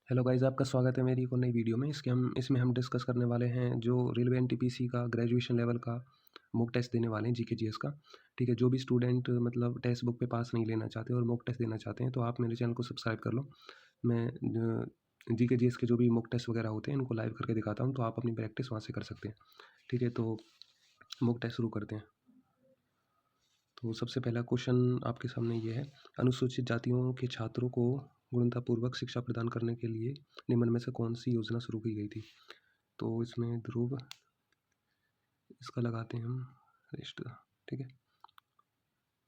Hello guys, आपका स्वागत है मेरी एक और नई वीडियो में। इसमें हम डिस्कस करने वाले हैं जो रेलवे एनटीपीसी का ग्रेजुएशन लेवल का मॉक टेस्ट देने वाले हैं, जीके जीएस का। ठीक है, जो भी स्टूडेंट मतलब टेक्स्ट बुक पे पास नहीं लेना चाहते और मॉक टेस्ट देना चाहते हैं तो आप मेरे चैनल को सब्सक्राइब कर लो। मैं जीके जीएस के जो भी मॉक टेस्ट वगैरह होते हैं इनको लाइव करके दिखाता हूँ, तो आप अपनी प्रैक्टिस वहाँ से कर सकते हैं। ठीक है, तो मॉक टेस्ट शुरू करते हैं। तो सबसे पहला क्वेश्चन आपके सामने ये है, अनुसूचित जातियों के छात्रों को गुणवत्तापूर्वक शिक्षा प्रदान करने के लिए निम्न में से कौन सी योजना शुरू की गई थी? तो इसमें ध्रुव, इसका लगाते हैं हम रजिस्टर। ठीक है,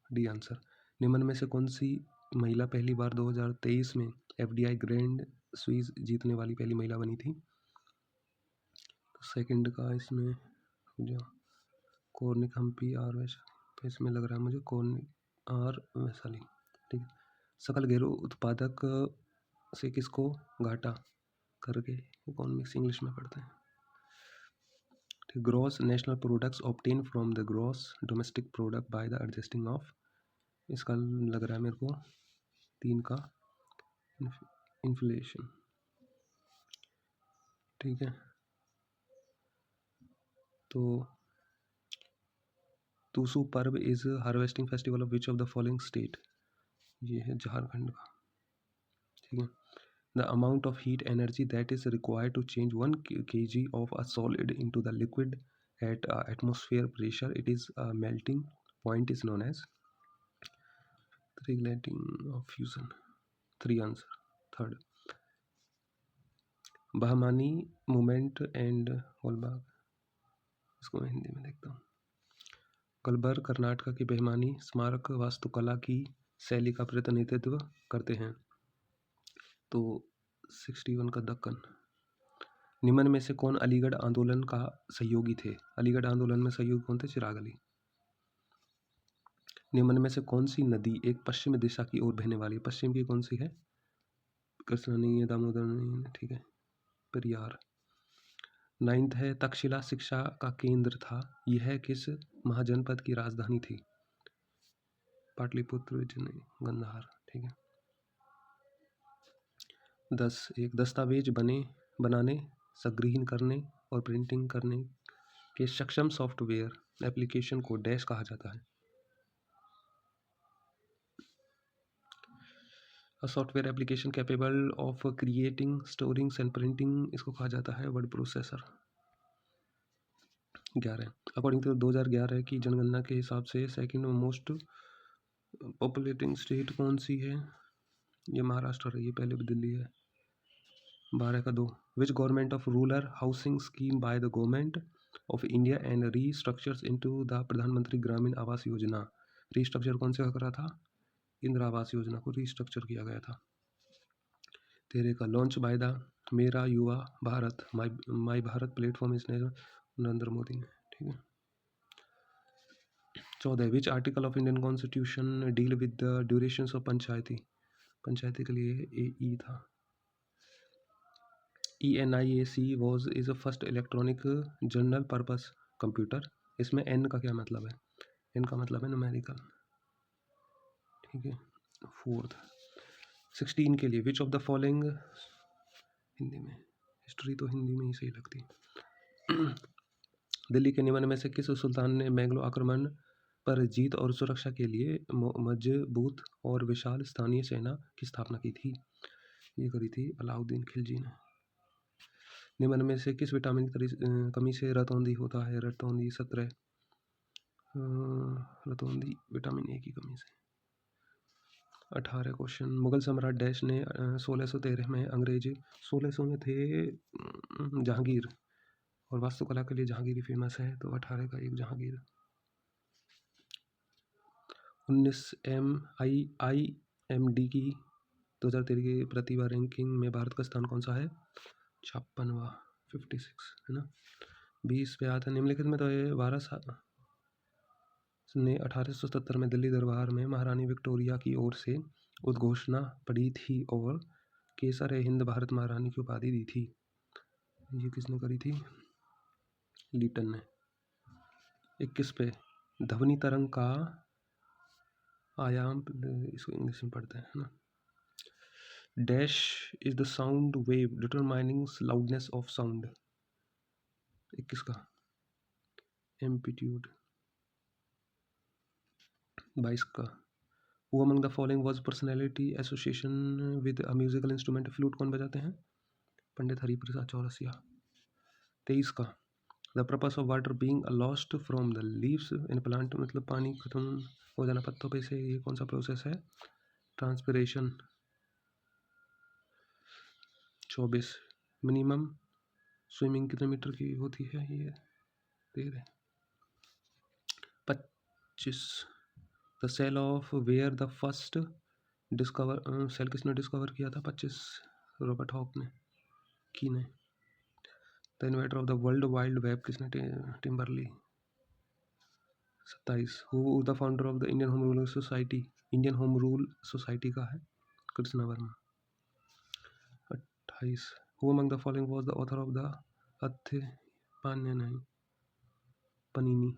डी आंसर। निम्न में से कौन सी महिला पहली बार 2023 में एफडीआई ग्रैंड स्वीज जीतने वाली पहली महिला बनी थी? तो सेकंड का इसमें जो कॉर्निक हम्पी आर वैशाली, तो इसमें लग रहा है मुझे कॉर्निक आर वैशाली। ठीक है, सकल घरेलू उत्पादक से किसको घाटा करके इकोनॉमिक्स इंग्लिश में पढ़ते हैं? Gross national products obtain from the gross domestic product by the adjusting of, इसका लग रहा है मेरे को तीन का इन्फ्लेशन। ठीक है, तो टूसू पर्व is harvesting festival of which of the following state? ये है झारखंड का। ठीक है, the amount of heat energy that is required to change 1 kg of a solid into the liquid at atmosphere pressure, it is melting point is known as regulating of fusion. 3 answer. Third, Bahmani movement and होलबाग, इसको मैं हिंदी में देखता हूँ। कलबर कर्नाटक की बेहमानी स्मारक वास्तुकला की शैली का प्रतिनिधित्व करते हैं। तो 61 का दक्कन। निम्न में से कौन अलीगढ़ आंदोलन का सहयोगी थे? अलीगढ़ आंदोलन में सहयोगी कौन थे? चिराग अली। निम्न में से कौन सी नदी एक पश्चिम दिशा की ओर बहने वाली? पश्चिम की कौन सी है? कृष्णा नहीं है, दामोदर नहीं है। ठीक है, पेरियार। 9th है, तक्षशिला शिक्षा का केंद्र था, यह किस महाजनपद की राजधानी थी? पाटलिपुत्र, नहीं, गंधार। ठीक है, 10, एक दस्तावेज बनाने, संग्रहण करने और प्रिंटिंग करने के सक्षम सॉफ्टवेयर एप्लीकेशन को डैश कहा जाता है? Software application capable of creating, storing and printing, इसको कहा जाता है वर्ड प्रोसेसर। 11, अकॉर्डिंग टू 2011 की जनगणना के हिसाब से सेकंड मोस्ट पॉपुलेटिंग स्टेट कौन सी है? ये महाराष्ट्र है, ये पहले भी दिल्ली है। 12 का 2, which government of rural housing scheme by the government of India and restructures into the Pradhan Mantri Gramin Awas Yojana, restructure कौन से करा था? इंदिरा आवास योजना को रीस्ट्रक्चर किया गया था। 13 का, लॉन्च बाय द मेरा युवा भारत माई भारत प्लेटफॉर्म इस नरेंद्र मोदी ने। ठीक है, 14, which article of Indian constitution deal with the durations of panchayati के लिए ए ई था। ENIAC was is a first electronic general purpose computer, इसमें एन का क्या मतलब है? एन का मतलब है न्यूमेरिकल। ठीक है, 4th, 16 के लिए, विच ऑफ द फॉलोइंग, हिंदी में, हिस्ट्री तो हिंदी में ही सही लगती है। दिल्ली के निम्न में से किस सुल्तान ने मैंगलो आक्रमण पर जीत और सुरक्षा के लिए मजबूत और विशाल स्थानीय सेना की स्थापना की थी? ये करी थी अलाउद्दीन खिलजी ने। निम्न में से किस विटामिन की कमी से रतौंधी होता है? रतौंधी 17, रतौंधी विटामिन ए की कमी से। 18 क्वेश्चन, मुगल सम्राट डैश ने 1613 में अंग्रेज, 1600 में थे जहांगीर, और वास्तुकला के लिए जहांगीर फेमस है, तो 18 का 1 जहांगीर। 19 IIMD की 2013 की प्रतिभा रैंकिंग में भारत का स्थान कौन सा है? 56वां, 56 है ना। 20 पे आता है, निम्नलिखित में तो ये वारस ने 1877 में दिल्ली दरबार में महारानी विक्टोरिया की ओर से उद्घोषणा पड़ी थी और केसर हिंद भारत महारानी की उपाधि दी थी? ये किसने करी थी? लीटन ने। 21 पे, ध्वनि तरंग का आयाम, इसको इंग्लिश में पढ़ते हैं ना। Dash is the sound wave determining loudness of sound. 21 का एम्पलीट्यूड। 22 का who among the following was personality association with a musical instrument. Flute कौन बजाते हैं? पंडित हरिप्रसाद चौरसिया। 23 का the purpose of water being lost from the leaves in plant, मतलब पानी खत्म हो जाना पत्तों पे से, ये कौन सा प्रोसेस है? ट्रांसपिरेशन। 24 मिनिमम स्विमिंग कितने मीटर की होती है? ये दे रहे। 25 the cell of where the first discover, cell किसने डिस्कवर किया था? 25 रॉबर्ट हॉक ने, की ने। The inventor of the world wide web किसने? टिम्बरली। 27 who the founder of the Indian home rule society. Indian home rule society का है Krishna Varma. 28 who among the following was the author of the अथे पान्य नहीं पनीनी।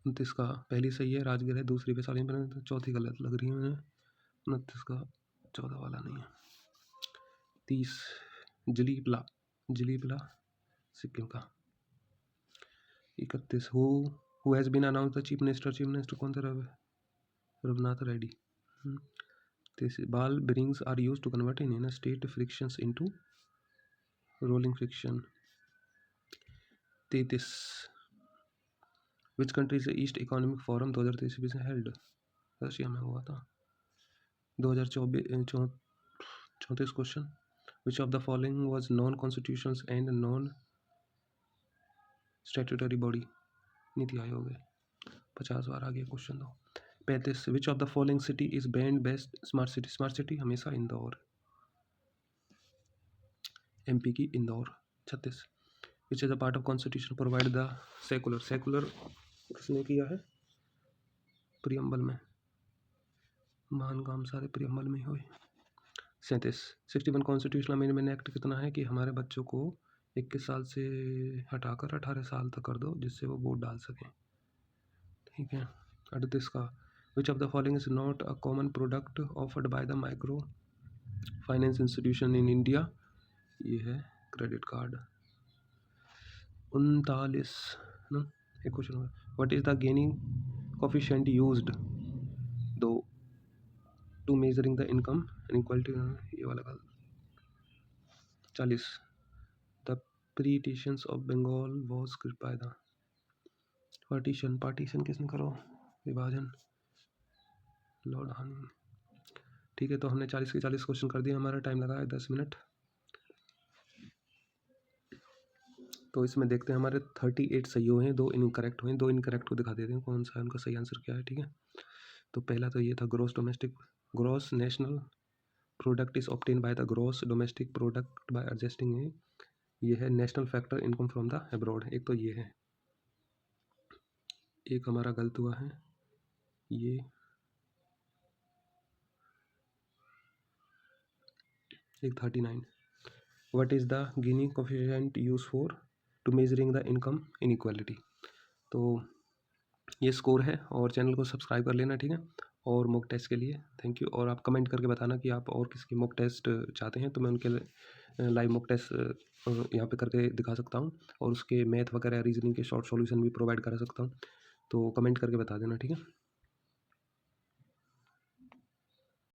29 का पहली सही है, राजगिर है, दूसरी वैशाली में, तो चौथी गलत लग रही है मुझे। 29 का 14 वाला नहीं है। 30 जलीपला, जलीपला सिक्किम का। 31 who has been announce the chief minister. Chief minister कौन थे? Raghunath Reddy. 30 ball bearings are used to convert in inner state frictions into rolling friction। 33 which country से ईस्ट इकोनॉमिक फोरम 2023 में हेल्ड? रशिया में हुआ था। 34 question which of the following was non constitutions and non statutory body? NITI Aayog है। 50 बार आ गया question. 35 which of the following city is band best smart city? Smart city हमेशा Indore, MP की Indore. 36 which is a part of constitution provide the secular. Secular किसने किया है? Preamble में, महान काम सारे प्रियम्बल में हुए। 37 61 कॉन्स्टिट्यूशनल अमेंडमेंट एक्ट कितना है कि हमारे बच्चों को 21 साल से हटाकर 18 साल तक कर दो, जिससे वो वोट डाल सकें। ठीक है। 38 का which of the following is not a common product offered by the micro finance institution in India? ये है क्रेडिट कार्ड। 39 ना, एक क्वेश्चन होगा what is the gaining coefficient used to to measuring the income inequality? ये वाला का। 40 the partitions of Bengal was by the partition. Partition किसने करो? विभाजन, लॉर्ड हार्डिंग। ठीक है, तो हमने 40 के 40 क्वेश्चन कर दिए। हमारा टाइम लगा है 10 मिनट। तो इसमें देखते हैं हमारे 38 सही हुए हैं, 2 इनकरेक्ट हुए हैं। 2 इनकरेक्ट को दिखा देते हैं कौन सा है उनका सही आंसर क्या है। ठीक है, तो पहला तो ये था gross national product is obtain by the gross domestic product bye adjusting ये है national factor income from the abroad. एक तो ये है, एक हमारा गलत हुआ है ये। एक 39 what is the Gini coefficient use for to measuring the income inequality. तो ये स्कोर है, और चैनल को सब्सक्राइब कर लेना। ठीक है, और मॉक टेस्ट के लिए थैंक यू। और आप कमेंट करके बताना कि आप और किसकी मॉक टेस्ट चाहते हैं, तो मैं उनके लाइव मॉक टेस्ट यहाँ पे करके दिखा सकता हूँ, और उसके मैथ वगैरह रीजनिंग के शॉर्ट सॉल्यूशन भी प्रोवाइड करा सकता हूँ। तो कमेंट करके बता देना। ठीक है।